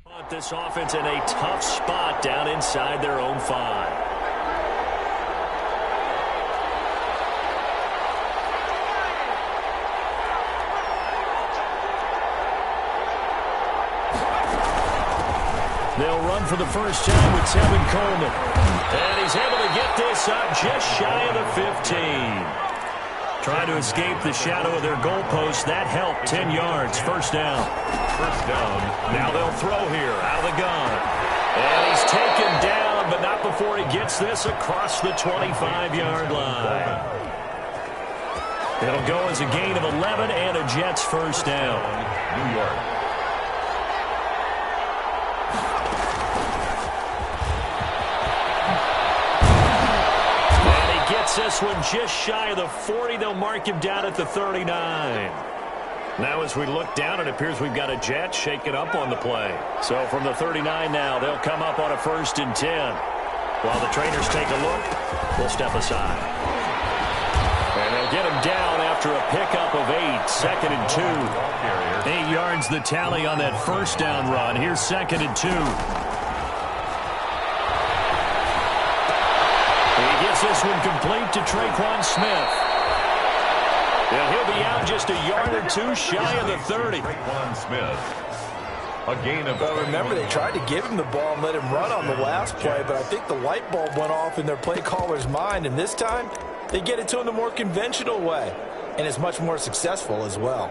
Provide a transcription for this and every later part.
Put this offense in a tough spot down inside their own 5. They'll run for the first time with Tevin Coleman. And he's able to get this up just shy of the 15. Trying to escape the shadow of their goalpost. That helped. 10 yards. First down. First down. Now they'll throw here out of the gun. And he's taken down, but not before he gets this across the 25-yard line. It'll go as a gain of 11 and a Jets first down. New York. This one just shy of the 40. They'll mark him down at the 39. Now as we look down, it appears we've got a Jet shaking up on the play. So from the 39 now, they'll come up on a 1st and 10. While the trainers take a look, we'll step aside. And they'll get him down after a pickup of 8. 2nd and 2. 8 yards the tally on that first down run. Here's 2nd and 2. This one complete to Traquan Smith. And he'll be out just a yard or 2 shy of the 30. Traquan Smith. A gain of... Well, remember, they tried to give him the ball and let him run on the last play, but I think the light bulb went off in their play caller's mind, and this time they get it to him the more conventional way, and it's much more successful as well.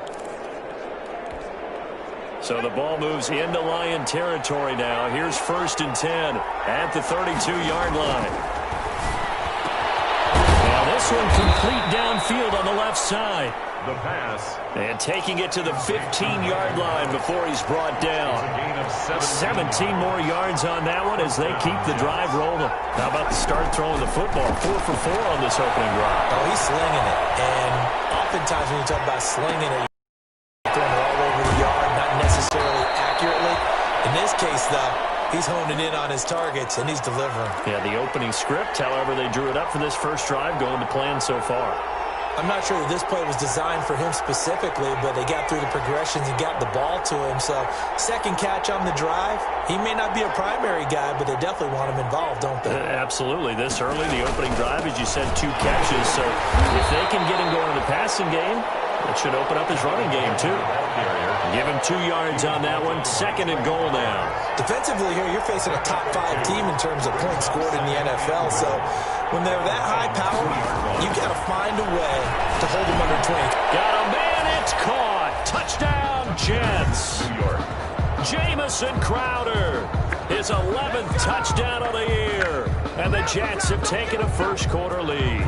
So the ball moves into Lion territory now. Here's 1st and 10 at the 32-yard line. This one complete downfield on the left side. The pass. And taking it to the 15-yard line before he's brought down. 17 more yards on that one as they keep the drive rolling. How about the start throwing the football? 4 for 4 on this opening drive. Oh, he's slinging it. And oftentimes when you talk about slinging it, you're throwing it all over the yard, not necessarily accurately. In this case, though, he's honing in on his targets, and he's delivering. Yeah, the opening script, however, they drew it up for this first drive, going to plan so far. I'm not sure that this play was designed for him specifically, but they got through the progressions and got the ball to him. So, second catch on the drive. He may not be a primary guy, but they definitely want him involved, don't they? Absolutely. This early, the opening drive, as you said, 2 catches. So, if they can get him going in the passing game, it should open up his running game, too. Give him 2 yards on that one. 2nd and goal now. Defensively here, you're facing a top-5 team in terms of points scored in the NFL. So when they're that high power, you got to find a way to hold them under 20. Got a man. It's caught. Touchdown, Jets. Jamison Crowder. His 11th touchdown of the year. And the Jets have taken a first-quarter lead.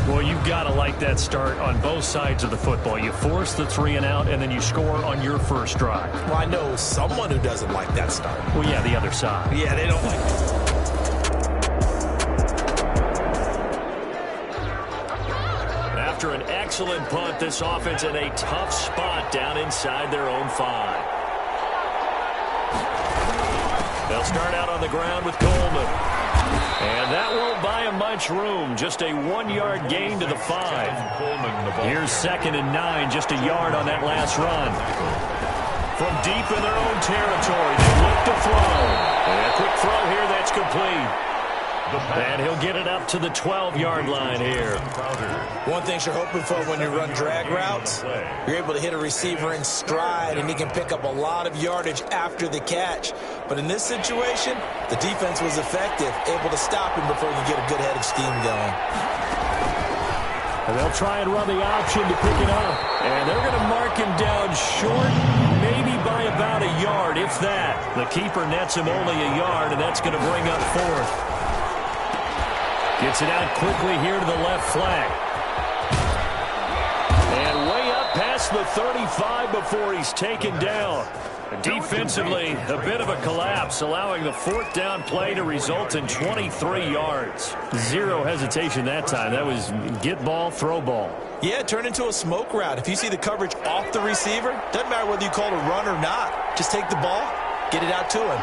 Well, you've got to like that start on both sides of the football. You force the 3 and out, and then you score on your first drive. Well, I know someone who doesn't like that start. Well, yeah, the other side. Yeah, they don't like it. After an excellent punt, this offense in a tough spot down inside their own 5. They'll start out on the ground with Coleman. And that won't buy him much room. Just a 1-yard gain to the 5. Here's 2nd and 9, just a yard on that last run. From deep in their own territory, they look to throw. And a quick throw here, that's complete. And he'll get it up to the 12-yard line here. One thing you're hoping for when you run drag routes, you're able to hit a receiver in stride, and he can pick up a lot of yardage after the catch. But in this situation, the defense was effective, able to stop him before you get a good head of steam going. And they'll try and run the option to pick it up. And they're going to mark him down short, maybe by about a yard, if that. The keeper nets him only a yard, and that's going to bring up 4th. Gets it out quickly here to the left flank. And way up past the 35 before he's taken down. Defensively, a bit of a collapse, allowing the 4th down play to result in 23 yards. Zero hesitation that time. That was get ball, throw ball. Yeah, it turned into a smoke route. If you see the coverage off the receiver, doesn't matter whether you call it a run or not. Just take the ball, get it out to him.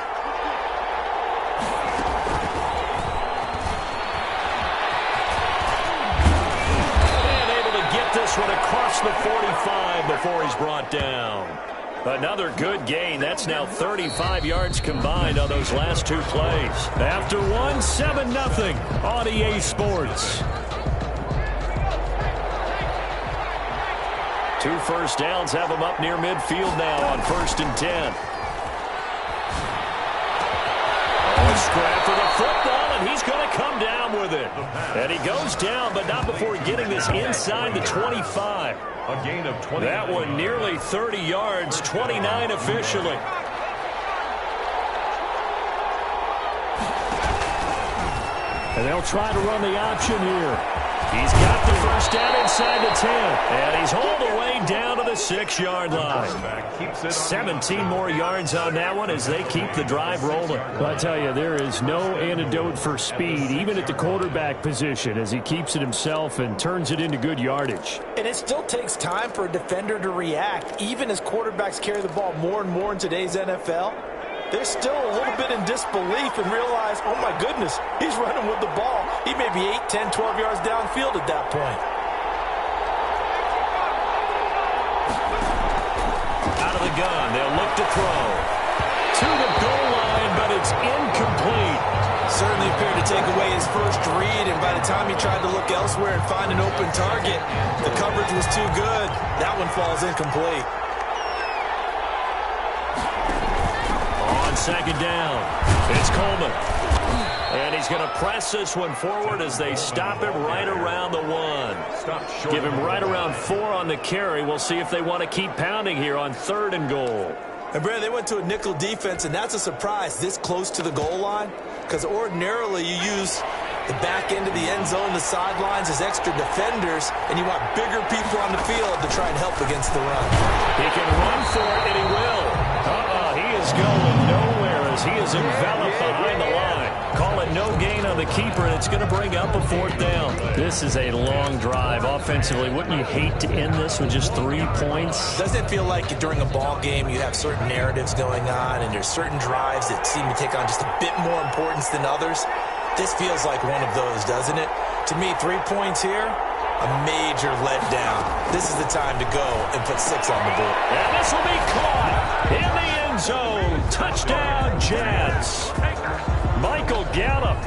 And able to get this one across the 45 before he's brought down. Another good gain. That's now 35 yards combined on those last two plays. After one, 7-0 on EA Sports. 2 first downs have them up near midfield now on 1st and 10. Scrap for the football, and he's going to come down with it. And he goes down, but not before getting this inside the 25. A gain of 20. That one nearly 30 yards, 29 officially. And they'll try to run the option here. He's got the first down inside the 10. And he's hauled away down to the 6-yard line. 17 more yards on that one as they keep the drive rolling. Well, I tell you, there is no antidote for speed, even at the quarterback position, as he keeps it himself and turns it into good yardage. And it still takes time for a defender to react, even as quarterbacks carry the ball more and more in today's NFL. They're still a little bit in disbelief and realize, oh my goodness, he's running with the ball. He may be 8, 10, 12 yards downfield at that point. Out of the gun, they'll look to throw. To the goal line, but it's incomplete. Certainly appeared to take away his first read, and by the time he tried to look elsewhere and find an open target, the coverage was too good. That one falls incomplete. On 2nd down, it's Coleman. And he's going to press this one forward as they stop him right around the 1. Give him right around 4 on the carry. We'll see if they want to keep pounding here on 3rd and goal. And, Brad, they went to a nickel defense, and that's a surprise this close to the goal line, because ordinarily you use the back end of the end zone, the sidelines as extra defenders, and you want bigger people on the field to try and help against the run. He can run for it, and he will. He is going nowhere as he is enveloped behind the line. Call it no gain on the keeper, and it's going to bring up a 4th down. This is a long drive offensively. Wouldn't you hate to end this with just 3 points? Doesn't it feel like during a ball game you have certain narratives going on, and there's certain drives that seem to take on just a bit more importance than others? This feels like one of those, doesn't it? To me, 3 points here, a major letdown. This is the time to go and put 6 on the board. And this will be caught in the end zone. Touchdown, Jets. Michael Gallup,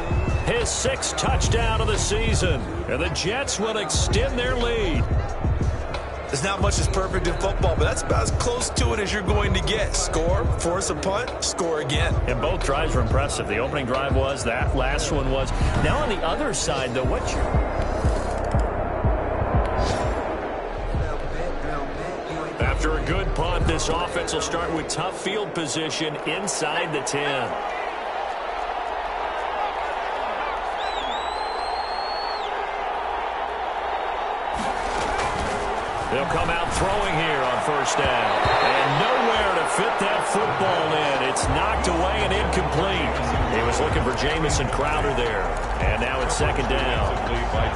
his 6th touchdown of the season. And the Jets will extend their lead. There's not much that's perfect in football, but that's about as close to it as you're going to get. Score, force a punt, score again. And both drives were impressive. The opening drive was, that last one was. Now on the other side, though, what's your... After a good punt, this offense will start with tough field position inside the 10. They'll come out throwing here on 1st down. And nowhere to fit that football in. It's knocked away and incomplete. He was looking for Jamison Crowder there. And now it's 2nd down.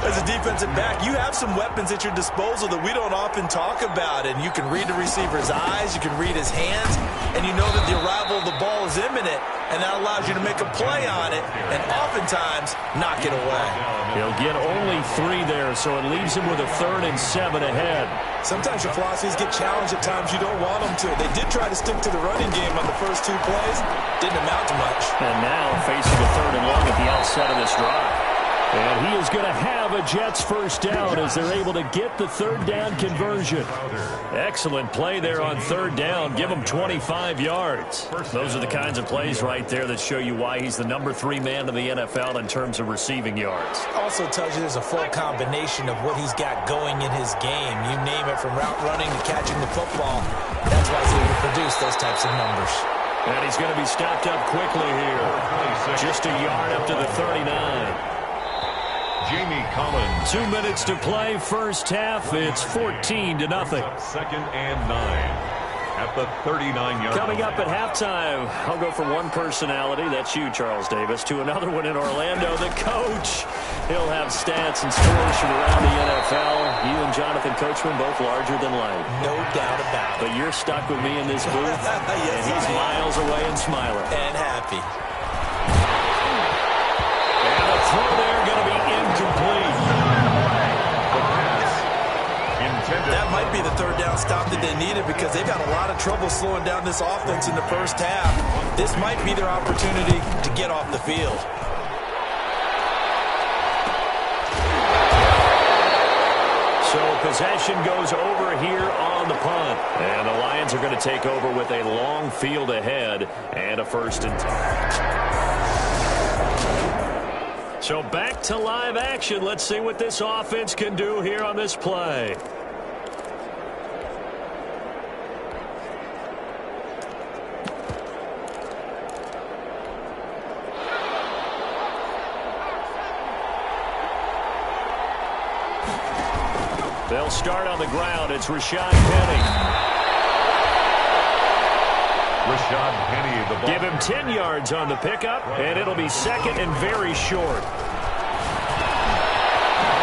As a defensive back, you have some weapons at your disposal that we don't often talk about. And you can read the receiver's eyes, you can read his hands, and you know that the arrival of the ball is imminent. And that allows you to make a play on it and oftentimes knock it away. He'll get only 3 there, so it leaves him with a 3rd and 7 ahead. Sometimes your philosophies get challenged at times you don't want them to. They did try to stick to the running game on the first 2 plays. Didn't amount to much. And now facing a 3rd and long at the outset of this drive. And he is going to have a Jets first down as they're able to get the 3rd down conversion. Excellent play there on 3rd down. Give him 25 yards. Those are the kinds of plays right there that show you why he's the number 3 man in the NFL in terms of receiving yards. Also tells you there's a full combination of what he's got going in his game. You name it, from route running to catching the football. That's why he's able to produce those types of numbers. And he's going to be stopped up quickly here. Just a yard up to the 39. Jamie Collins. 2 minutes to play, 1st half. It's 14-0. 2nd and 9 at the 39-yard line. Coming up at halftime, I'll go from one personality, that's you, Charles Davis, to another one in Orlando, the coach. He'll have stats and scores from around the NFL. You and Jonathan Coachman both larger than life. No doubt about it. But you're stuck with me in this booth, yes, and he's miles away and smiling. And happy. And the throw there going to be incomplete. That might be the 3rd down stop that they needed, because they've had a lot of trouble slowing down this offense in the first half. This might be their opportunity to get off the field. So possession goes over here on the punt. And the Lions are going to take over with a long field ahead and a 1st and 10. So back to live action. Let's see what this offense can do here on this play. They'll start on the ground. It's Rashad Penny. Rashad Penny, the ball. Give him 10 yards on the pickup, and it'll be 2nd and very short.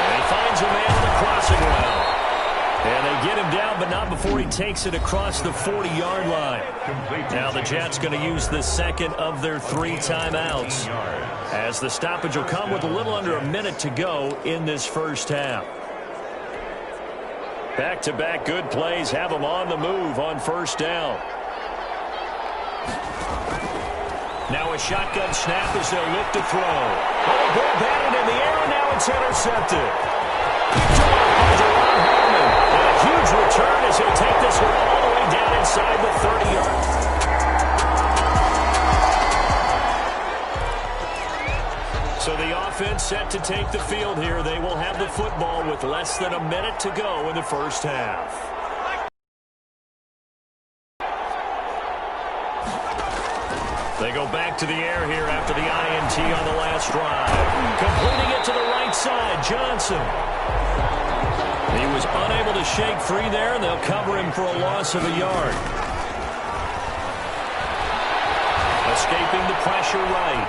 And he finds a man on the crossing route. And they get him down, but not before he takes it across the 40-yard line. Now the Jets going to use the 2nd of their 3 timeouts, as the stoppage will come with a little under a minute to go in this first half. Back-to-back good plays have them on the move on 1st down. Now a shotgun snap as they'll look to throw. Oh, the ball batted in the air, and now it's intercepted. And a huge return as he'll take this one all the way down inside the 30-yard. So the offense set to take the field here. They will have the football with less than a minute to go in the first half. They go back to the air here after the INT on the last drive. Completing it to the right side, Johnson. He was unable to shake free there, and they'll cover him for a loss of a yard. Escaping the pressure right.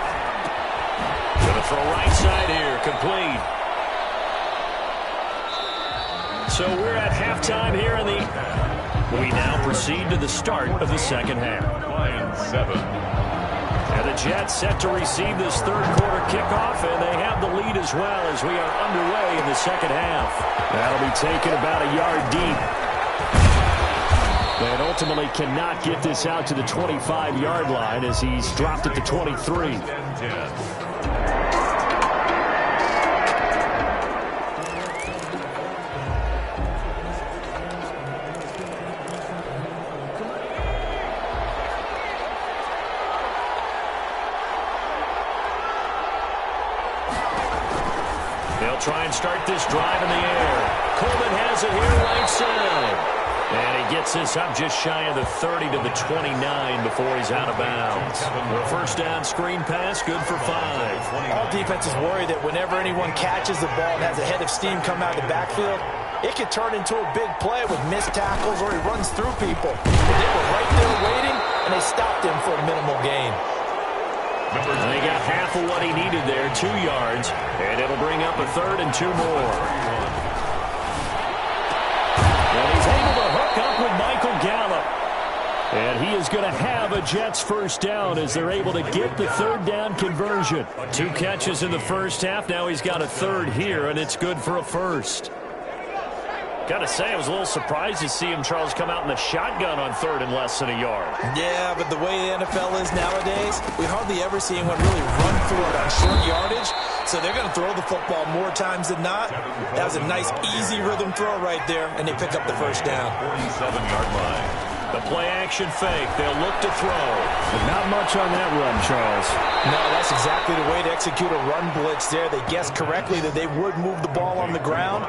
Going to throw right side here, complete. So we're at halftime here in the... We now proceed to the start of the second half. Lions 7. And the Jets set to receive this third-quarter kickoff, and they have the lead as well as we are underway in the second half. That'll be taken about a yard deep. And ultimately cannot get this out to the 25-yard line as he's dropped at the 23. They'll try and start this drive in the air. Coleman has it here right side. And he gets this up just shy of the 30 to the 29 before he's out of bounds. A first down screen pass, good for 5. All defenses worry that whenever anyone catches the ball and has a head of steam come out of the backfield, it could turn into a big play with missed tackles or he runs through people. But they were right there waiting, and they stopped him for a minimal gain. And they got half of what he needed there, 2 yards, and it'll bring up a 3rd and 2 more. And he's able to hook up with Michael Gallup. And he is going to have a Jets first down as they're able to get the 3rd down conversion. 2 catches in the first half. Now he's got a 3rd here, and it's good for a 1st. Got to say, I was a little surprised to see him, Charles, come out in the shotgun on 3rd and less than a yard. Yeah, but the way the NFL is nowadays, we hardly ever see anyone really run for it on short yardage. So they're going to throw the football more times than not. That was a nice, easy rhythm throw right there, and they pick up the first down. 47-yard line. The play-action fake. They'll look to throw. But not much on that run, Charles. No, that's exactly the way to execute a run blitz there. They guessed correctly that they would move the ball on the ground,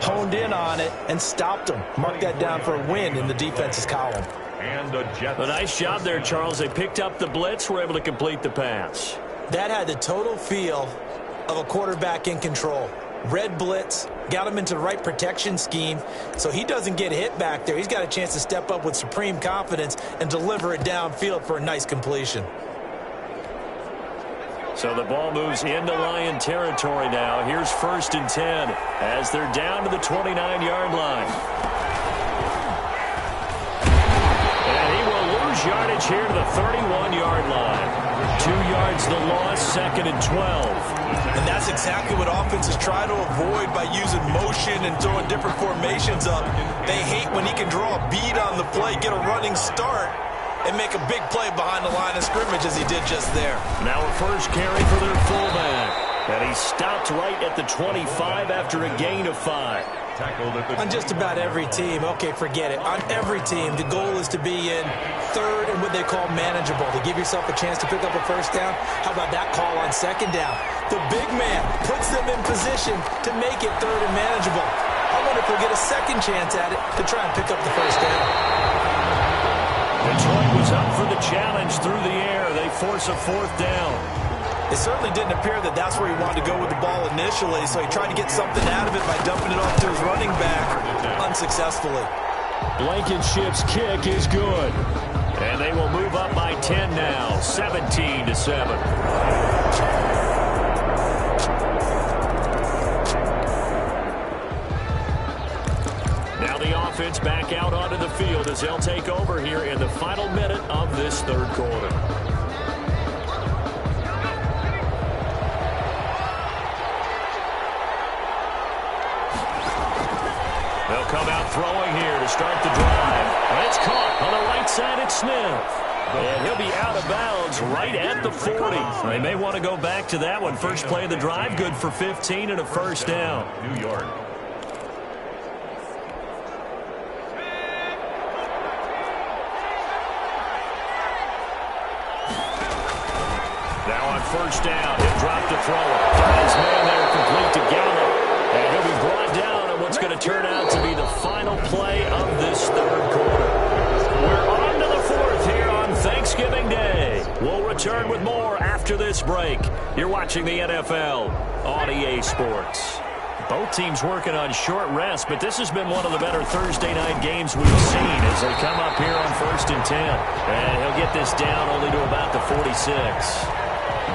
honed in on it, and stopped them. Mark that down for a win in the defense's column. And the Jets. A nice job there, Charles. They picked up the blitz, were able to complete the pass. That had the total feel of a quarterback in control. Red blitz, got him into the right protection scheme, so he doesn't get hit back there. He's got a chance to step up with supreme confidence and deliver it downfield for a nice completion. So the ball moves into Lion territory now. Here's 1st and 10 as they're down to the 29-yard line. And he will lose yardage here to the 31-yard line. 2 yards the loss, 2nd and 12. And that's exactly what offenses try to avoid by using motion and throwing different formations up. They hate when he can draw a bead on the play, get a running start, and make a big play behind the line of scrimmage as he did just there. Now a first carry for their fullback. And he stopped right at the 25 after a gain of 5. On just about every team, okay, forget it. On every team, the goal is to be in third and what they call manageable, to give yourself a chance to pick up a first down. How about that call on second down? The big man puts them in position to make it third and manageable. I wonder if we'll get a second chance at it to try and pick up the first down. Detroit was up for the challenge through the air. They force a fourth down. It certainly didn't appear that that's where he wanted to go with the ball initially, so he tried to get something out of it by dumping it off to his running back unsuccessfully. Blankenship's kick is good. And they will move up by 10 now, 17-7. Now the offense back out onto the field as they'll take over here in the final minute of this third quarter. They'll come out throwing here to start the drive. And it's caught on the right side at Smith. And he'll be out of bounds right at the 40. They may want to go back to that one. First play of the drive, good for 15 and a first down. New York. Now on first down, he'll drop to throw it. Got his man there complete to Gallup. And he'll be brought down on what's going to turn out to be the final play of this third quarter. We're on to the fourth here on Thanksgiving Day. We'll return with more after this break. You're watching the NFL on EA Sports. Both teams working on short rest, but this has been one of the better Thursday night games we've seen as they come up here on 1st and 10. And he'll get this down only to about the 46.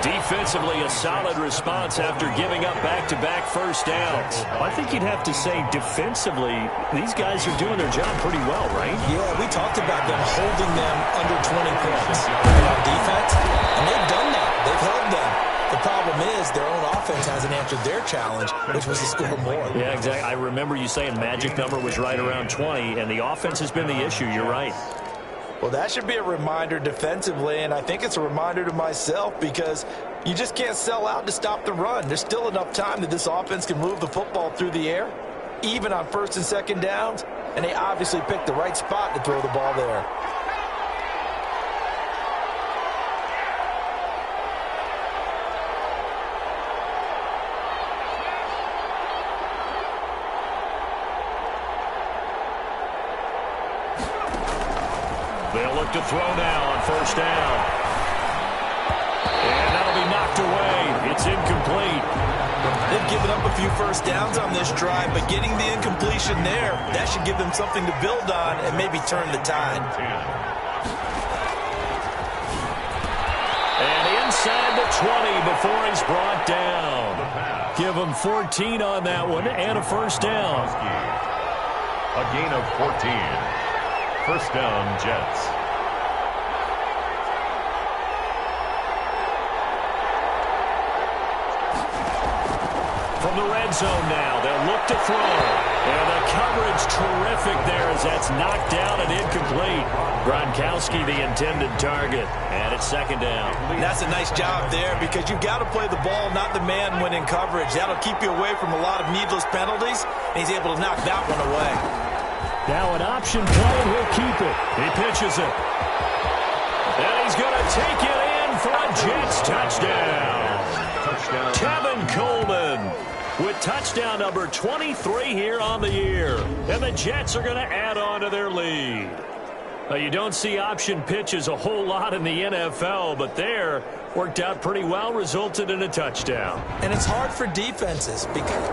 Defensively, a solid response after giving up back-to-back first downs. I think you'd have to say defensively, these guys are doing their job pretty well, right? Yeah, we talked about them holding them under 20 points on defense, and they've done that. They've held them. The problem is their own offense hasn't answered their challenge, which was to score more. Yeah, exactly. I remember you saying magic number was right around 20, and the offense has been the issue. You're right. Well, that should be a reminder defensively, and I think it's a reminder to myself because you just can't sell out to stop the run. There's still enough time that this offense can move the football through the air, even on first and second downs, and they obviously picked the right spot to throw the ball there. They'll look to throw now on first down. And that'll be knocked away. It's incomplete. They've given up a few first downs on this drive, but getting the incompletion there, that should give them something to build on and maybe turn the tide. And inside the 20 before he's brought down. Give him 14 on that one and a first down. A gain of 14. First down, Jets. From the red zone now, they'll look to throw. And the coverage terrific there as that's knocked down and incomplete. Gronkowski the intended target. And it's second down. That's a nice job there because you've got to play the ball, not the man when in coverage. That'll keep you away from a lot of needless penalties, and he's able to knock that one away. Now an option play, and he'll keep it. He pitches it. And he's going to take it in for a Jets touchdown. Kevin Coleman with touchdown number 23 here on the year. And the Jets are going to add on to their lead. You don't see option pitches a whole lot in the NFL, but there worked out pretty well, resulted in a touchdown. And it's hard for defenses because...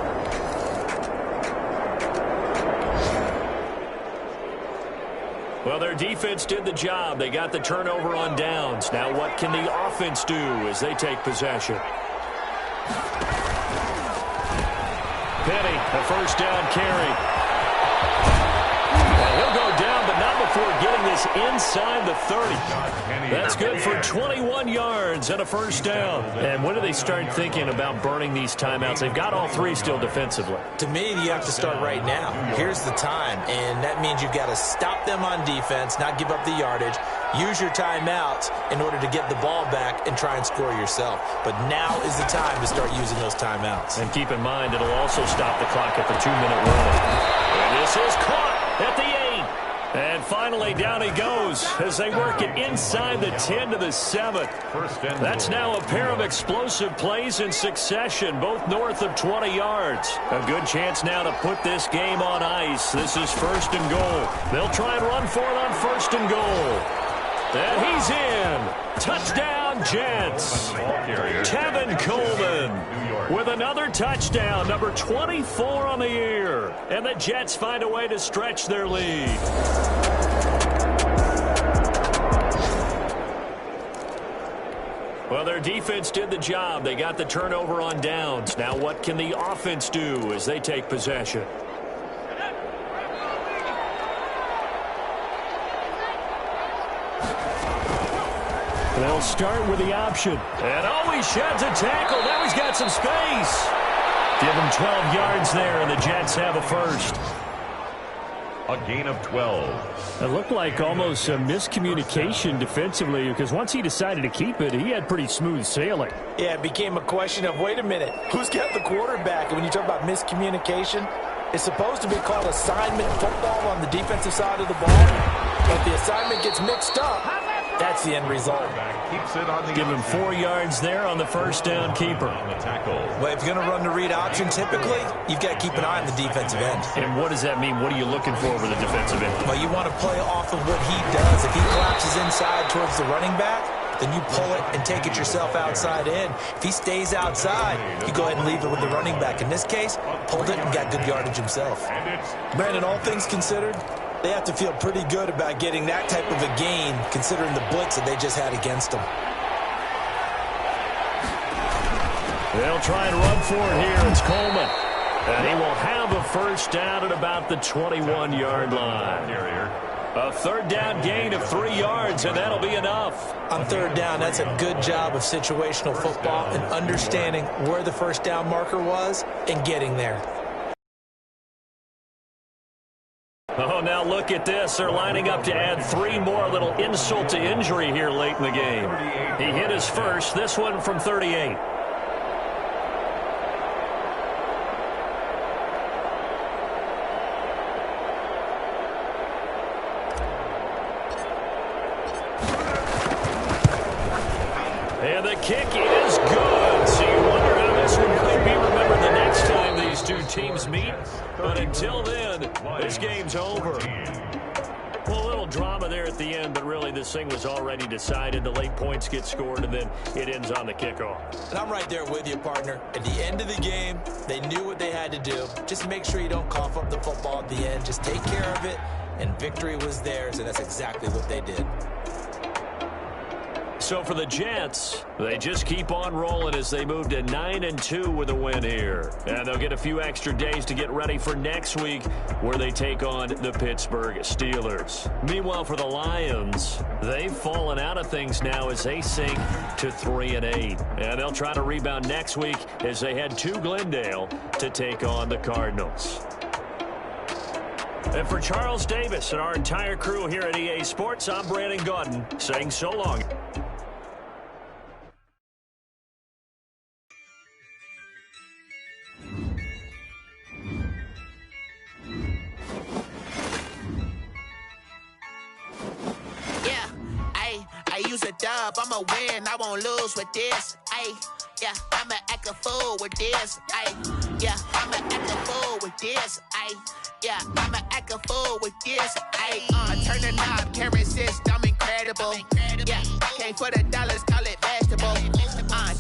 Well, their defense did the job. They got the turnover on downs. Now what can the offense do as they take possession? Penny, a first down carry. And he'll go down, but not before getting this inside the 30. That's good for 21 yards and a first down. And when do they start thinking about burning these timeouts? They've got all three still defensively. To me, you have to start right now. Here's the time, and that means you've got to stop them on defense, not give up the yardage, use your timeouts in order to get the ball back and try and score yourself. But now is the time to start using those timeouts. And keep in mind, it'll also stop the clock at the 2-minute warning. And this is caught at the 8. And finally, down he goes as they work it inside the 10 to the 7. That's now a pair of explosive plays in succession, both north of 20 yards. A good chance now to put this game on ice. This is 1st and goal. They'll try and run for it on 1st and goal. And he's in. Touchdown, Jets. Tevin Coleman with another touchdown, number 24 on the year. And the Jets find a way to stretch their lead. Well, their defense did the job. They got the turnover on downs. Now what can the offense do as they take possession? They'll start with the option. And he sheds a tackle. Now he's got some space. Give him 12 yards there, and the Jets have a first. A gain of 12. It looked like almost a miscommunication defensively, because once he decided to keep it, he had pretty smooth sailing. Yeah, it became a question of, wait a minute, who's got the quarterback? And when you talk about miscommunication, it's supposed to be called assignment football on the defensive side of the ball. But if the assignment gets mixed up, that's the end result. Keeps it on the Give him 4 yards there on the first down keeper. On the tackle. Well, if you're going to run the read option, typically, you've got to keep an eye on the defensive end. And what does that mean? What are you looking for with the defensive end? Well, you want to play off of what he does. If he collapses inside towards the running back, then you pull it and take it yourself outside in. If he stays outside, you go ahead and leave it with the running back. In this case, pulled it and got good yardage himself. Brandon, all things considered, they have to feel pretty good about getting that type of a gain, considering the blitz that they just had against them. They'll try and run for it here. It's Coleman. And he will have a first down at about the 21-yard line. A third down gain of 3 yards, and that'll be enough. On third down, that's a good job of situational football and understanding where the first down marker was and getting there. Oh, now look at this. They're lining up to add 3 more, little insult to injury here late in the game. He hit his first, this one from 38. And the kick is good. So you wonder how this one could be remembered the next time these two teams meet. But until then, this game's over. Well, a little drama there at the end, but really this thing was already decided. The late points get scored, and then it ends on the kickoff. And I'm right there with you, partner. At the end of the game, they knew what they had to do. Just make sure you don't cough up the football at the end. Just take care of it, and victory was theirs, and that's exactly what they did. So for the Jets, they just keep on rolling as they move to 9-2 with a win here. And they'll get a few extra days to get ready for next week where they take on the Pittsburgh Steelers. Meanwhile, for the Lions, they've fallen out of things now as they sink to 3-8. And they'll try to rebound next week as they head to Glendale to take on the Cardinals. And for Charles Davis and our entire crew here at EA Sports, I'm Brandon Gaudin saying so long. Dub, I'ma win, I won't lose with this. Ay, yeah, I'ma act a fool with this. Ay, yeah, I'ma act a fool with this. Ay, yeah, I'ma act a fool with this. Ay, turn the knob, can't resist, I'm incredible. Yeah, came for the dollars, call it vegetable.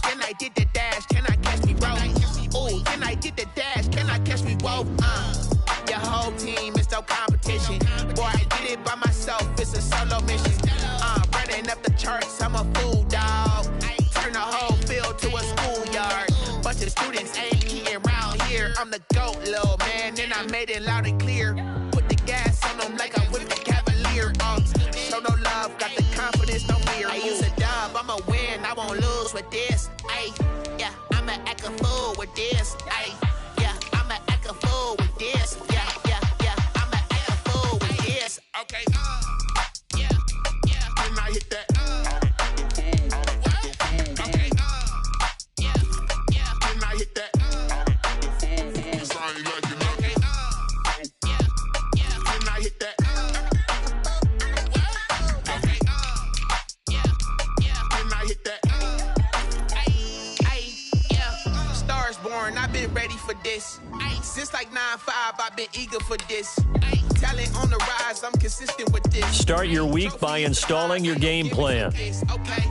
Then I did the dash, can I catch me, bro? Ooh, then I did the dash, can I catch me, whoa? Your whole team is no competition. Boy, I did it by myself, it's a solo mission. Running up the charts, I'm a fool, dog. Turn the whole field to a schoolyard. Bunch of students ain't eating around here. I'm the GOAT, little man, and I made it loud and clear. Put the gas on them like I'm with the Cavalier. this. Ay, yeah, I'ma act a fool with this. Yeah, yeah, yeah, I'ma act a fool with this. Okay, yeah, yeah. Can I hit that? Okay, yeah, yeah. Can I hit that? I've been ready for this. Since like 9-5, I've been eager for this. Talent on the rise, I'm consistent with this. Start your week by installing your game plan. Okay,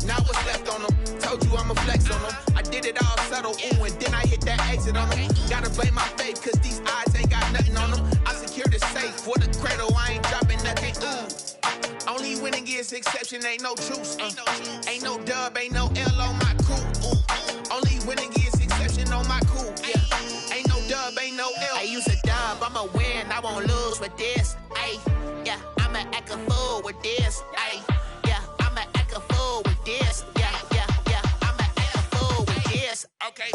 now what's left on them? Told you I'ma flex on them. I did it all subtle, ooh, and then I hit that exit on them. Gotta blame my faith, cause these eyes ain't got nothing on them. I secured the safe for the cradle, I ain't dropping nothing, ooh. Only winning is exception, ain't no truce. Ain't no dub, ain't no L on my crew, ooh. Only winning is exception on my cool, yeah. Ain't no dub, ain't no L. I use a dub, I'ma win, I won't lose with this. Ay, yeah, I'ma act a fool with this. Ay, yeah, I'ma act a fool with this. Yeah, yeah, yeah, I'ma act a fool with this. Okay.